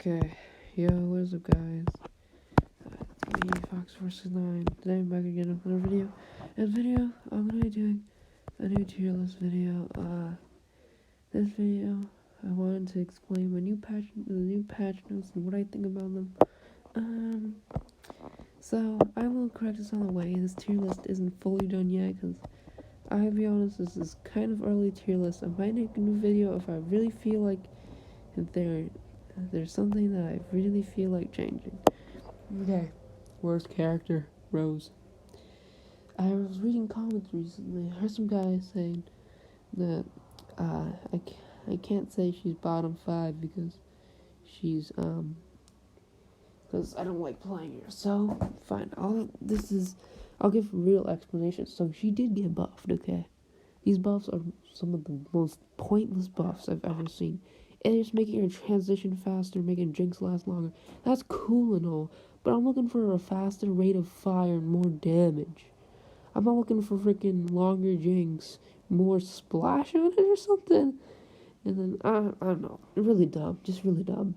Okay, yo, what is up, guys? It's me, Fox469. Today I'm back again with another video. I'm gonna be doing a new tier list video. This video, I wanted to explain the new patch notes and what I think about them. So I will correct this on the way. This tier list isn't fully done yet, because I'll be honest, this is kind of early tier list. I might make a new video if I really feel like there's something that I really feel like changing. Okay. Worst character, Rose. I was reading comments recently. I heard some guys saying that I can't say she's bottom 5 because because I don't like playing her. So fine. I'll give real explanations. So she did get buffed. Okay. These buffs are some of the most pointless buffs I've ever seen. And it's making her transition faster, making Jinx last longer. That's cool and all, but I'm looking for a faster rate of fire and more damage. I'm not looking for freaking longer Jinx, more splash on it or something. And then, I don't know. Really dumb. Just really dumb.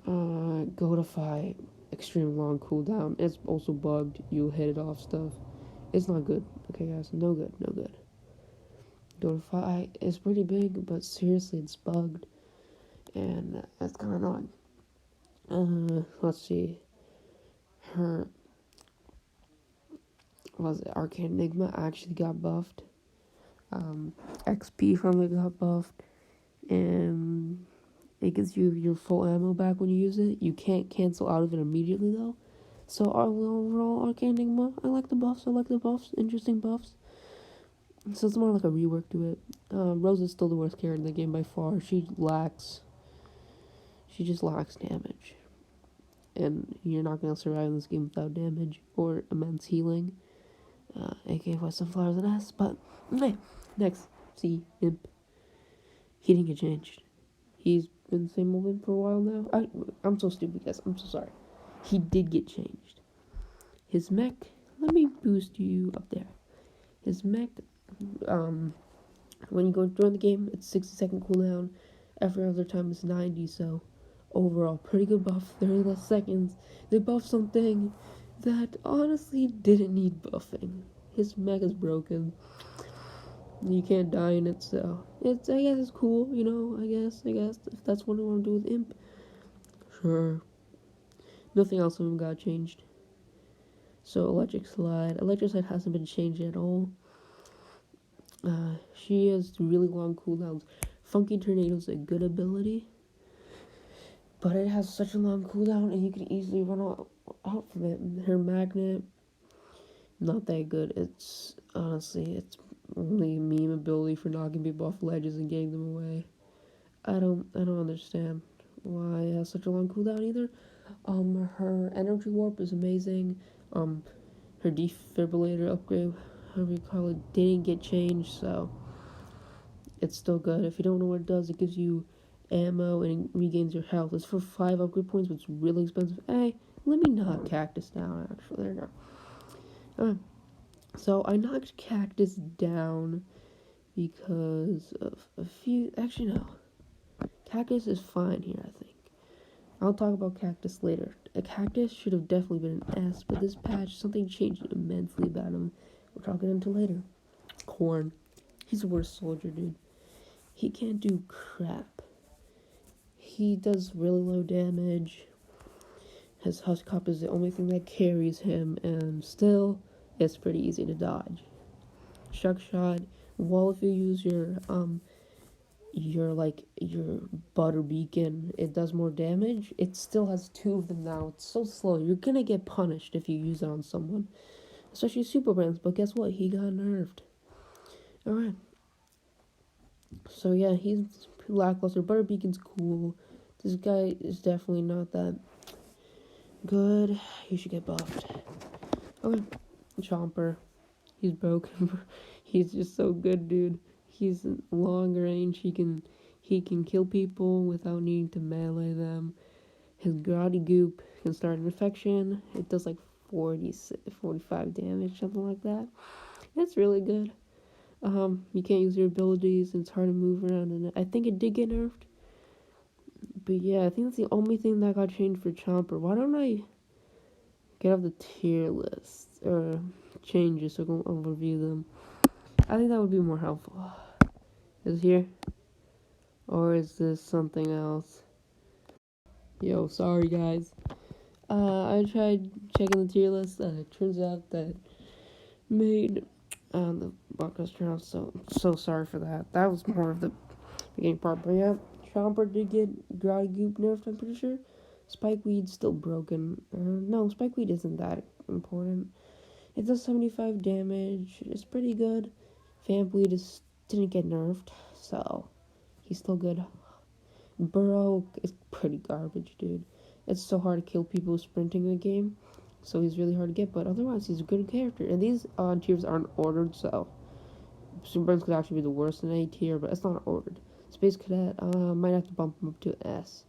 Godify, extreme long cooldown. It's also bugged. You hit it off stuff. It's not good. Okay, guys. No good. No good. Godify is pretty big, but seriously, it's bugged. And that's kind of annoying. Let's see. Arcane Enigma actually got buffed. XP from it got buffed. And it gives you your full ammo back when you use it. You can't cancel out of it immediately, though. So, overall, Arcane Enigma, I like the buffs. Interesting buffs. So, it's more like a rework to it. Rose is still the worst character in the game by far. She just lacks damage. And you're not going to survive in this game without damage or immense healing. aka for Sunflowers and S. But, okay. Next. See, Imp. He didn't get changed. He's been the same old Imp for a while now. I'm so stupid, guys. I'm so sorry. He did get changed. His mech, let me boost you up there. His mech, when you go join the game, it's 60-second cooldown. Every other time it's 90, so overall, pretty good buff. 30 less seconds. They buffed something that honestly didn't need buffing. His mech is broken. You can't die in it, so I guess it's cool, I guess if that's what I want to do with Imp, sure. Nothing else of him got changed. So Electric Slide hasn't been changed at all. She has really long cooldowns. Funky Tornado's a good ability, but it has such a long cooldown, and you can easily run out from it. Her Magnet, not that good. It's only a meme ability for knocking people off ledges and getting them away. I don't understand why it has such a long cooldown either. Her Energy Warp is amazing. Her Defibrillator upgrade, however you call it, didn't get changed, so it's still good. If you don't know what it does, it gives you ammo and regains your health. It's for 5 upgrade points, but it's really expensive. Hey, let me knock Cactus down, actually. There you go. So I knocked Cactus down because of a few... Actually, no. Cactus is fine here, I think. I'll talk about Cactus later. A Cactus should have definitely been an S, but this patch, something changed immensely about him, which I'll get into later. Corn. He's the worst soldier, dude. He can't do crap. He does really low damage. His Husk Cup is the only thing that carries him, and still, it's pretty easy to dodge. Shuck Shot. Well, if you use your butter beacon, it does more damage. It still has 2 of them now. It's so slow. You're gonna get punished if you use it on someone, especially super brands. But guess what? He got nerfed. Alright. So yeah, he's lackluster. Butter beacon's cool. This guy is definitely not that good. He should get buffed. Okay. Chomper. He's broken. He's just so good, dude. He's long range. He can kill people without needing to melee them. His Grotty Goop can start an infection. It does like 45 damage, something like that. That's really good. You can't use your abilities, and it's hard to move around in it. I think it did get nerfed, But yeah, I think that's the only thing that got changed for Chomper. Why don't I get off the tier list or changes so I'll review them? I think that would be more helpful. Is it here? Or is this something else? Yo, sorry guys. I tried checking the tier list. It turns out that made the podcast turn out so sorry for that. That was more of the beginning part. But yeah, Chomper did get Dry Goop nerfed, I'm pretty sure. Spikeweed's still broken. No, Spikeweed isn't that important. It does 75 damage. It's pretty good. Vampweed didn't get nerfed, so he's still good. Burrow is pretty garbage, dude. It's so hard to kill people sprinting in the game, so he's really hard to get, but otherwise he's a good character. And these tiers aren't ordered, so Superburns could actually be the worst in A tier, but it's not ordered. Space Cadet, might have to bump him up to an S.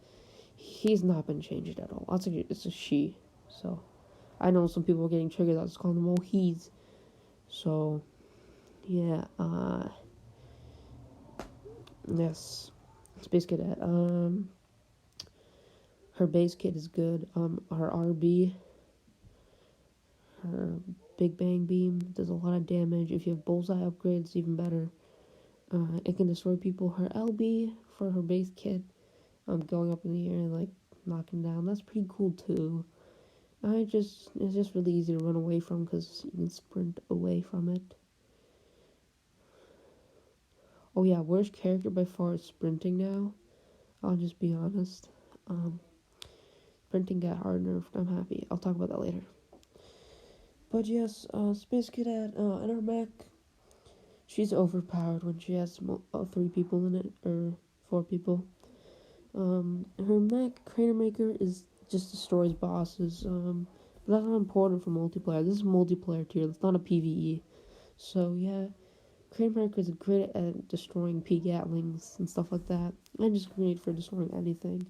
He's not been changed at all. It's a she, so I know some people are getting triggered. I was calling them all he's. So yeah, yes, Space Cadet. Her base kit is good. Her RB, her Big Bang Beam does a lot of damage. If you have bullseye upgrades, even better. It can destroy people. Her LB for her base kit, going up in the air and like knocking down. That's pretty cool too. It's just really easy to run away from because you can sprint away from it. Oh yeah, worst character by far is sprinting now. I'll just be honest. Sprinting got hard nerfed. I'm happy. I'll talk about that later. But yes, Space Cadet, in her mech, she's overpowered when she has 3 people in it, or 4 people. Her mech, Crater Maker, just destroys bosses. But that's not important for multiplayer. This is multiplayer tier. It's not a PvE. So yeah, Crater Maker is great at destroying P-Gatlings and stuff like that. And just great for destroying anything.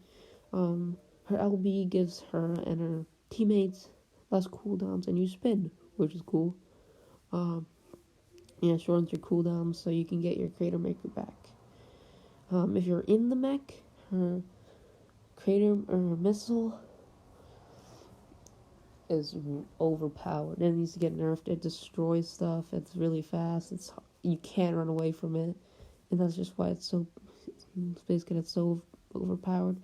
Her LB gives her and her teammates less cooldowns, and you spin, which is cool. Yeah, it shortens your cooldowns so you can get your Crater Maker back. If you're in the mech, her Crater or Missile is overpowered. It needs to get nerfed. It destroys stuff. It's really fast. You can't run away from it, and that's just why it's so Space Cadet's so overpowered.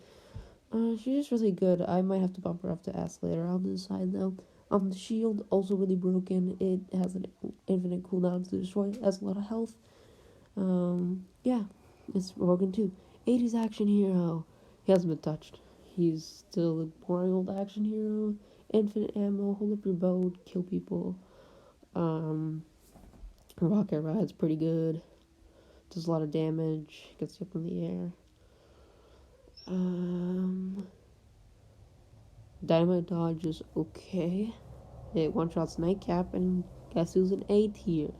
She's just really good. I might have to bump her up to S later. I'll decide though. The shield also really broken. It has an infinite cooldown to destroy. It has a lot of health. Yeah, it's broken too. 80s action hero. He hasn't been touched. He's still a boring old action hero. Infinite ammo. Hold up your bow. Kill people. Rocket Ride's pretty good. Does a lot of damage. Gets you up in the air. Dynamite Dodge is okay. It one-shots Nightcap, and guess who's an A tier?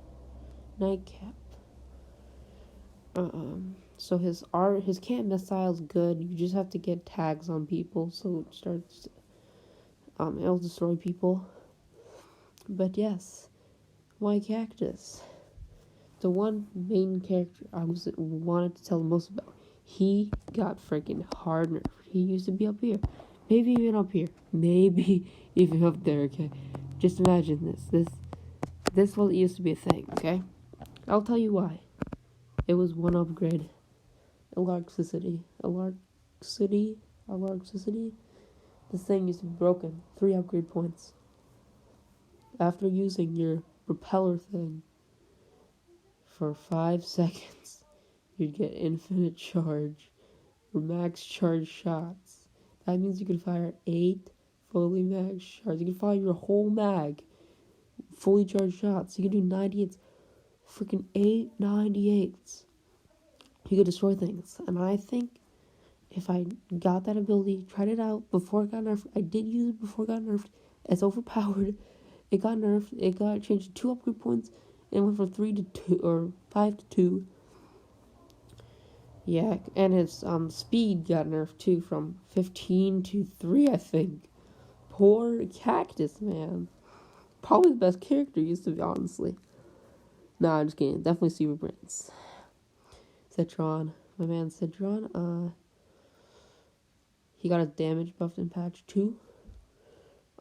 Nightcap. So his can't missile's good. You just have to get tags on people, so it starts. It'll destroy people. But yes, why Cactus? The one main character I wanted to tell the most about. He got freaking hard nerfed. He used to be up here. Maybe even up here. Maybe even up there, okay? Just imagine this. This was used to be a thing, okay? I'll tell you why. It was one upgrade. Elarcticity. This thing used to be broken. 3 upgrade points. After using your repeller thing for 5 seconds, you'd get infinite charge or max charge shots. That means you can fire 8 fully max shots. You can fire your whole mag, fully charged shots. You can do 98s, freaking 898s. You could destroy things. And I think if I got that ability, tried it out before it got nerfed. I did use it before it got nerfed. It's overpowered. It got nerfed. It got changed to 2 upgrade points. And went from 3 to 2 or 5 to 2. Yeah, and his speed got nerfed too from 15 to 3, I think. Poor Cactus, man. Probably the best character used to be, honestly. Nah, I'm just kidding. Definitely Super Prince. Citron. My man Citron. He got his damage buffed in patch 2.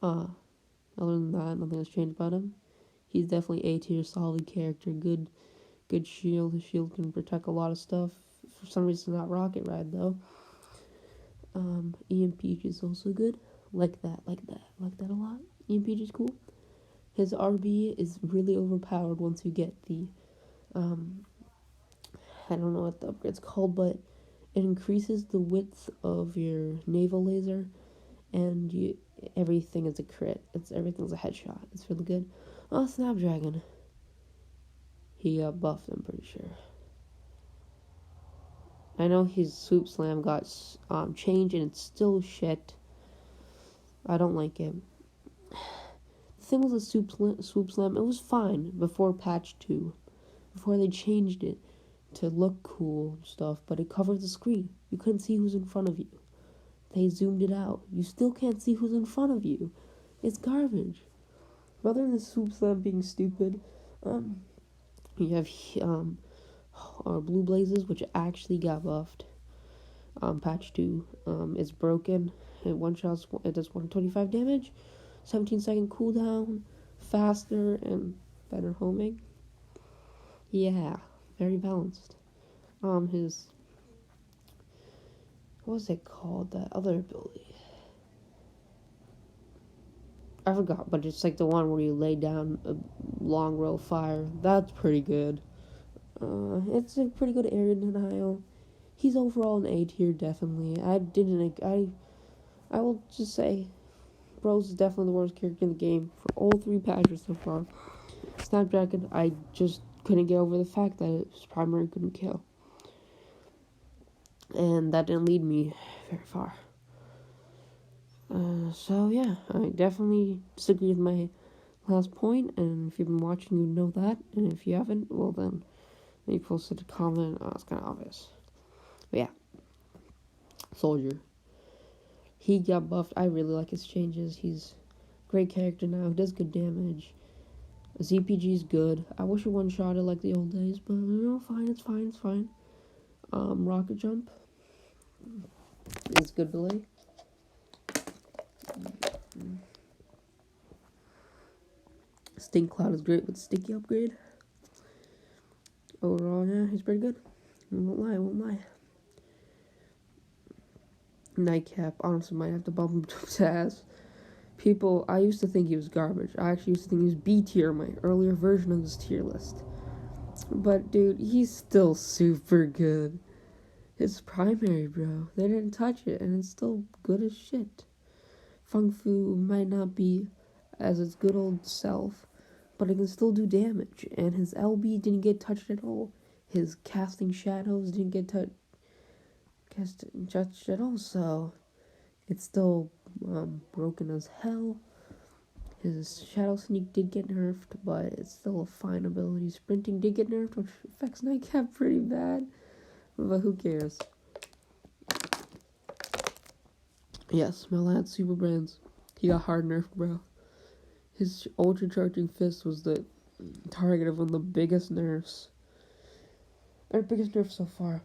Other than that, nothing has changed about him. He's definitely A tier, solid character, good shield. His shield can protect a lot of stuff. For some reason, not Rocket Ride though. EMP is also good. Like that a lot. EMP is cool. His RB is really overpowered once you get the, I don't know what the upgrade's called, but it increases the width of your naval laser, and everything is a crit. Everything's a headshot. It's really good. Oh, Snapdragon. He got buffed, I'm pretty sure. I know his swoop slam got changed, and it's still shit. I don't like it. The thing with the swoop slam, it was fine before patch 2. Before they changed it to look cool and stuff, but it covered the screen. You couldn't see who's in front of you. They zoomed it out. You still can't see who's in front of you. It's garbage. Rather than the swoop slam being stupid, you have blue blazes, which actually got buffed. Patch 2. It's broken. It one-shots. It does 125 damage, 17-second cooldown, faster and better homing. Yeah, very balanced. His, what was it called? That other ability. I forgot, but it's like the one where you lay down a long row of fire. That's pretty good. It's a pretty good area denial. He's overall an A tier, definitely. I will just say, Bros is definitely the worst character in the game for all 3 patches so far. Snapdragon, I just couldn't get over the fact that his primary couldn't kill. And that didn't lead me very far. So yeah, I definitely disagree with my last point, and if you've been watching, you know that, and if you haven't, well then, you posted a comment. It's kind of obvious. But yeah, Soldier. He got buffed. I really like his changes. He's a great character now. He does good damage. ZPG's good. I wish it one-shotted like the old days, but fine. It's fine. Rocket Jump is good ability. Stink Cloud is great with Sticky upgrade. Overall, yeah, he's pretty good. I won't lie. Nightcap, honestly, might have to bump him to ass. I used to think he was garbage. I actually used to think he was B tier, my earlier version of this tier list. But, dude, he's still super good. His primary, bro. They didn't touch it, and it's still good as shit. Fung Fu might not be as its good old self, but it can still do damage. And his LB didn't get touched at all. His casting shadows didn't get touched at all, so it's still broken as hell. His Shadow Sneak did get nerfed, but it's still a fine ability. Sprinting did get nerfed, which affects Nightcap pretty bad, but who cares? Yes, my lad Super Brands, he got hard nerfed, bro. His Ultra Charging Fist was the target of one of the biggest nerfs. Biggest nerf so far.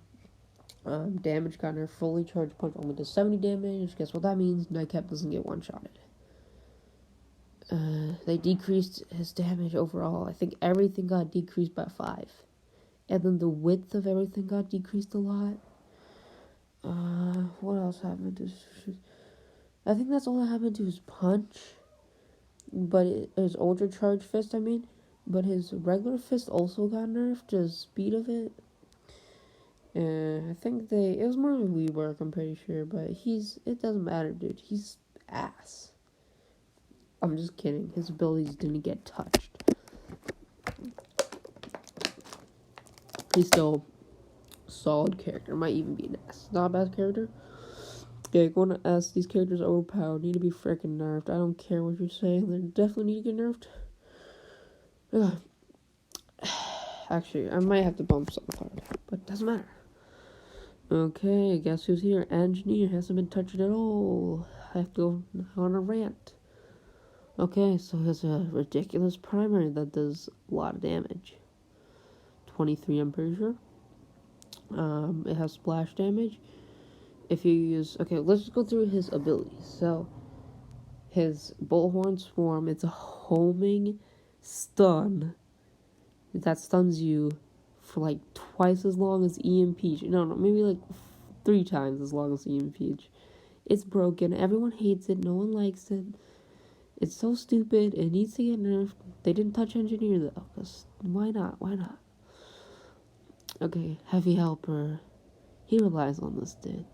Damage got nerfed. Fully Charged Punch only does 70 damage. Guess what that means? Nightcap doesn't get one-shotted. They decreased his damage overall. I think everything got decreased by 5. And then the width of everything got decreased a lot. What else happened to... I think that's all that happened to his punch. But his Ultra Charged Fist, But his regular fist also got nerfed. The speed of it. I think it was more of a rework, I'm pretty sure. But it doesn't matter, dude. He's ass. I'm just kidding. His abilities didn't get touched. He's still a solid character. Might even be an S. Not a bad character. Yeah, going to S. These characters are overpowered. Need to be freaking nerfed. I don't care what you're saying. They definitely need to get nerfed. Actually, I might have to bump something hard. But it doesn't matter. Okay, guess who's here? Engineer hasn't been touched at all. I have to go on a rant. Okay, so there's a ridiculous primary that does a lot of damage. 23, I'm pretty sure. It has splash damage. if you use... Okay, let's just go through his abilities. So, his Bullhorn Swarm, it's a homing stun that stuns you for like twice as long as EMP. No, maybe like 3 times as long as EMP. It's broken. Everyone hates it. No one likes it. It's so stupid. It needs to get nerfed. They didn't touch Engineer though, because why not? Why not? Okay, Heavy Helper. He relies on this, dude.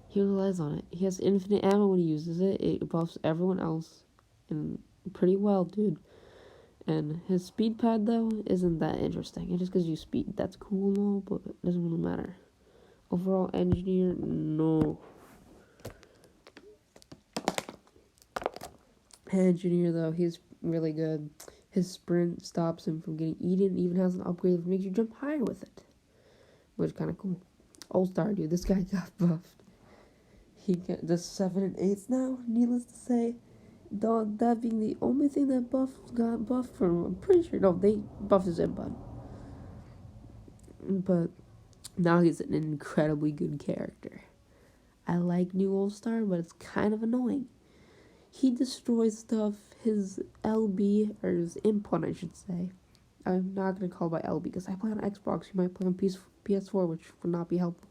He relies on it. He has infinite ammo when he uses it. It buffs everyone else, and pretty well, dude. And his speed pad, though, isn't that interesting. It just gives you speed. That's cool and all, but it doesn't really matter. Overall Engineer, no. Engineer, though, he's really good. His sprint stops him from getting eaten. Even has an upgrade that makes you jump higher with it, which is kind of cool. All-Star, dude. This guy got buffed. He does 7 and 8s now, needless to say. That being the only thing that got buffed from, I'm pretty sure. No, they buffed his input. But now he's an incredibly good character. I like new All-Star, but it's kind of annoying. He destroys stuff. His LB, or his input, I should say. I'm not going to call it by LB, because I play on Xbox. You might play on PS4, which would not be helpful.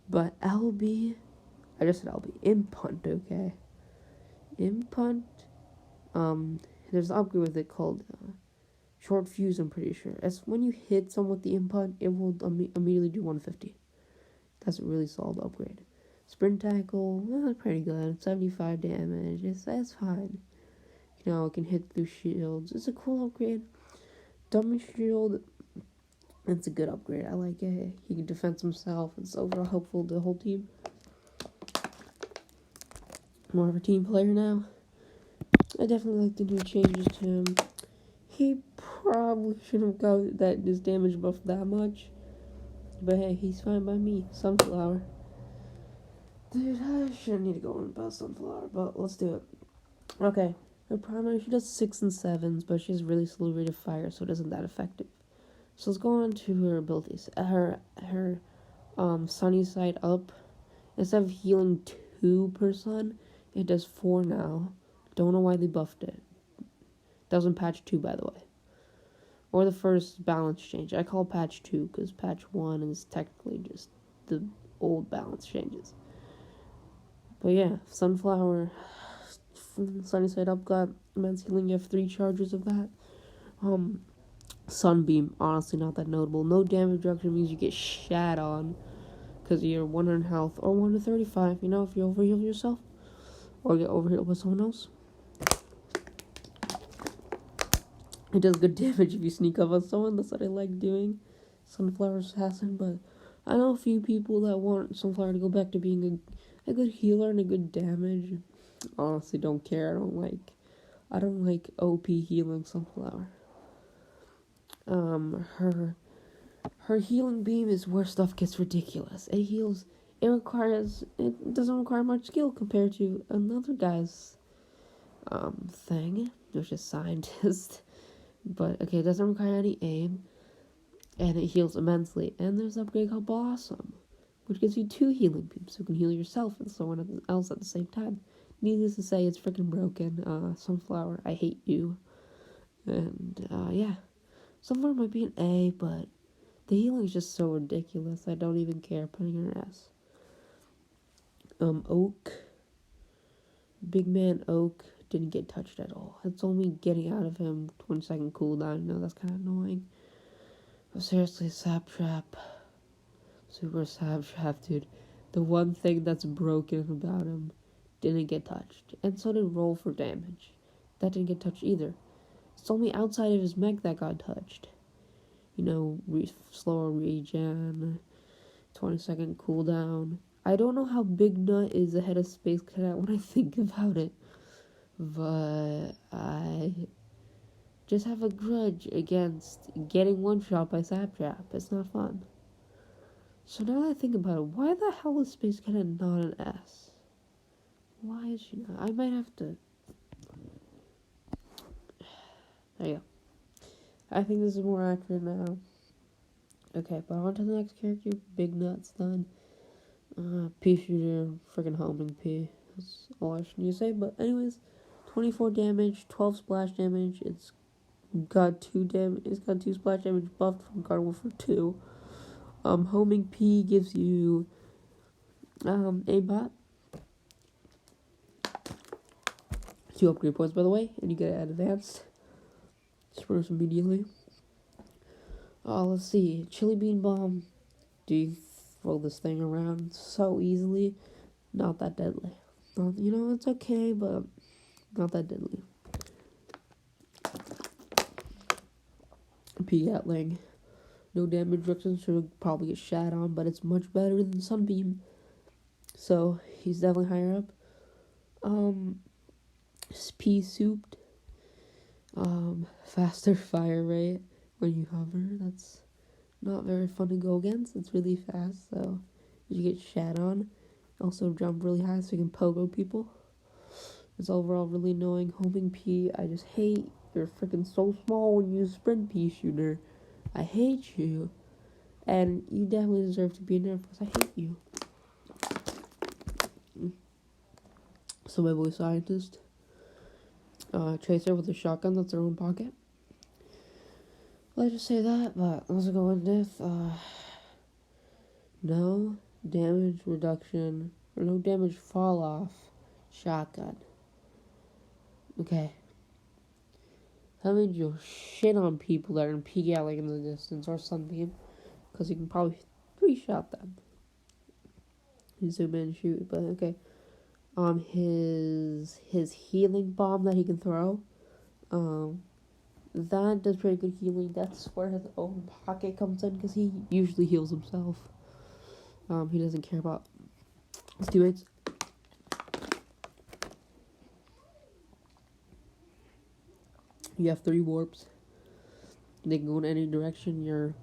But LB, I just said LB. Impunt, okay? Impunt, there's an upgrade with it called Short Fuse, I'm pretty sure. As when you hit someone with the impunt, it will immediately do 150. That's a really solid upgrade. Sprint Tackle, pretty good. 75 damage, that's fine. You know, it can hit through shields. It's a cool upgrade. Dummy Shield, it's a good upgrade. I like it. He can defend himself. It's overall helpful to the whole team. More of a team player now. I definitely like to do changes to him. He probably shouldn't have got his damage buff that much. But hey, he's fine by me. Sunflower. Dude, I shouldn't need to go on about Sunflower, but let's do it. Okay. Her primary, she does 6 and 7s, but she has really slow rate of fire, so it isn't that effective. So let's go on to her abilities. Her Sunny Side Up. Instead of healing 2 per sun, it does 4 now. Don't know why they buffed it. That was in patch 2, by the way. Or the first balance change. I call patch 2 because patch 1 is technically just the old balance changes. But yeah, Sunflower, Sunny Side Up got immense healing. You have 3 charges of that. Sunbeam, honestly not that notable. No damage reduction means you get shat on because you're 100 health or 1 to 35. You know, if you overheal yourself or get overhealed by someone else. It does good damage if you sneak up on someone. That's what I like doing. Sunflower Assassin, but I know a few people that want Sunflower to go back to being a good healer and a good damage. Honestly, don't care. I don't like OP healing Sunflower. Her healing beam is where stuff gets ridiculous. It heals. It doesn't require much skill compared to another guy's thing, which is Scientist. But okay, it doesn't require any aim, and it heals immensely. And there's an upgrade called Blossom, which gives you 2 healing beams, so you can heal yourself and someone else at the same time. Needless to say, it's freaking broken. Sunflower, I hate you. And yeah, Sunflower might be an A, but the healing is just so ridiculous. I don't even care putting her S. Oak, Big Man Oak didn't get touched at all. It's only getting out of him 20-second cooldown. You know, that's kind of annoying. But seriously, Sap Trap. Super Sap Trap, dude. The one thing that's broken about him didn't get touched. And so did Roll for Damage. That didn't get touched either. It's only outside of his mech that got touched. You know, slower regen, 20-second cooldown. I don't know how Big Nut is ahead of Space Cadet when I think about it. But I just have a grudge against getting one-shot by Sap Trap. It's not fun. So now that I think about it, why the hell is Space Cadet not an S? Why is she not? I might have to... There you go. I think this is more accurate now. Okay, but on to the next character. Big Nut's done. Pea shooter, freaking homing P. That's all I should need to say. But anyways, 24 damage, 12 splash damage. It's got 2 splash damage buffed from Garden for 2. Homing P gives you aimbot. 2 upgrade points, by the way, and you get it at advanced. Spurs immediately. Let's see. Chili bean bomb. Do you throw this thing around so easily? Not that deadly. It's okay, but not that deadly. P Gatling. No damage reduction, so he'll probably get shat on, but it's much better than Sunbeam. So he's definitely higher up. Pea souped. Faster fire rate when you hover. That's not very fun to go against. It's really fast, so you get shat on. Also jump really high so you can pogo people. It's overall really annoying. Homing P, I just hate. You're freaking so small when you use sprint Pea shooter. I hate you. And you definitely deserve to be nerfed because I hate you. So my boy scientist. Tracer with a shotgun that's their own pocket. Let's just say that, but let's go in depth. No damage reduction, or no damage fall off shotgun. Okay. That means you'll shit on people that are in P Gatling in the distance or something, because you can probably 3-shot them. You zoom in and shoot, but okay. His healing bomb that he can throw, that does pretty good healing. That's where his own pocket comes in, because he usually heals himself. He doesn't care about his teammates. You have 3 warps. They can go in any direction you're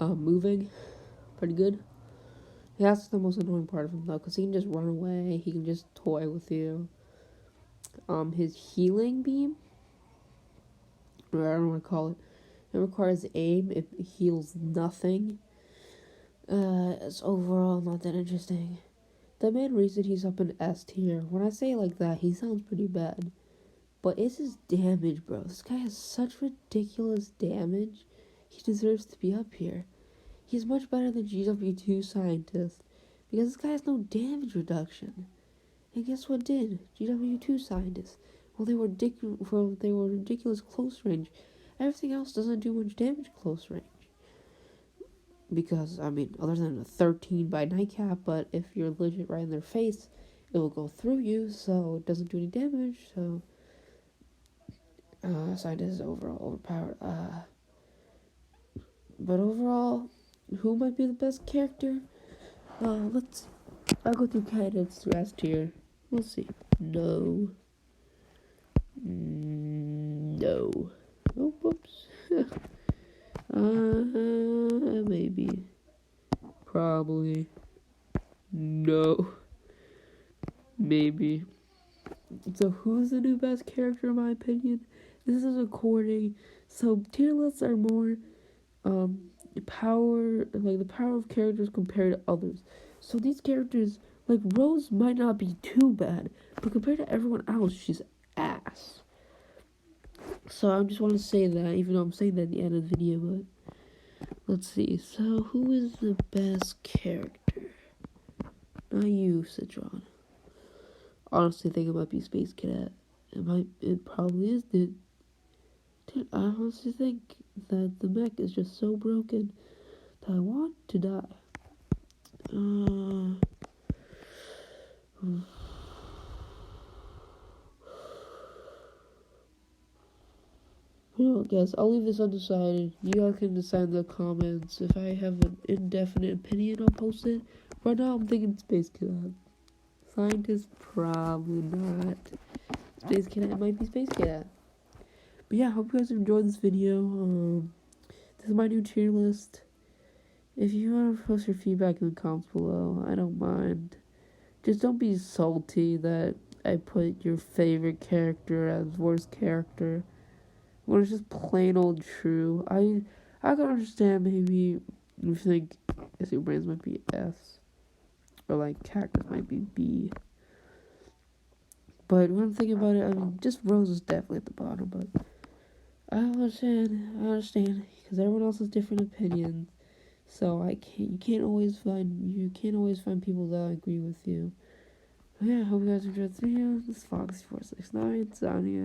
moving. Pretty good. Yeah, that's the most annoying part of him, though, because he can just run away. He can just toy with you. His healing beam, or I don't want to call it, it requires aim. It heals nothing. It's overall not that interesting. The main reason he's up in S tier, when I say it like that, he sounds pretty bad. But it's his damage, bro. This guy has such ridiculous damage. He deserves to be up here. He's much better than GW2 Scientist, because this guy has no damage reduction. And guess what did? GW2 Scientist. Well, they were ridiculous close range. Everything else doesn't do much damage close range. Because, other than a 13 by nightcap, but if you're legit right in their face, it will go through you, so it doesn't do any damage, so... Scientist is overall overpowered. But overall, who might be the best character? I'll go through candidates to S tier. We'll see. No. No. Oh, whoops. Maybe. Probably. No. Maybe. So who's the new best character in my opinion? This is according, so tier lists are more power, like the power of characters compared to others. So these characters, like Rose might not be too bad, but compared to everyone else, she's ass. So I just want to say that, even though I'm saying that at the end of the video, but let's see. So who is the best character? Not you, Citron. Honestly, think it might be Space Cadet. It probably is, dude. Dude, I honestly think that the mech is just so broken that I want to die. Guys, I'll leave this undecided. You guys can decide in the comments. If I have an indefinite opinion, I'll post it. Right now, I'm thinking Space Cadet. Scientist, probably not. Space Cadet, it might be Space Cadet. But yeah, I hope you guys enjoyed this video. This is my new tier list. If you want to post your feedback in the comments below, I don't mind. Just don't be salty that I put your favorite character as worst character when it's just plain old true. I can understand maybe you think Super Brains might be S. or like cactus might be B. But when I'm thinking about it, I mean, just rose is definitely at the bottom. But I understand, because everyone else has different opinions. So you can't always find people that agree with you. But yeah, I hope you guys enjoyed this video. This is Foxy469 signing out.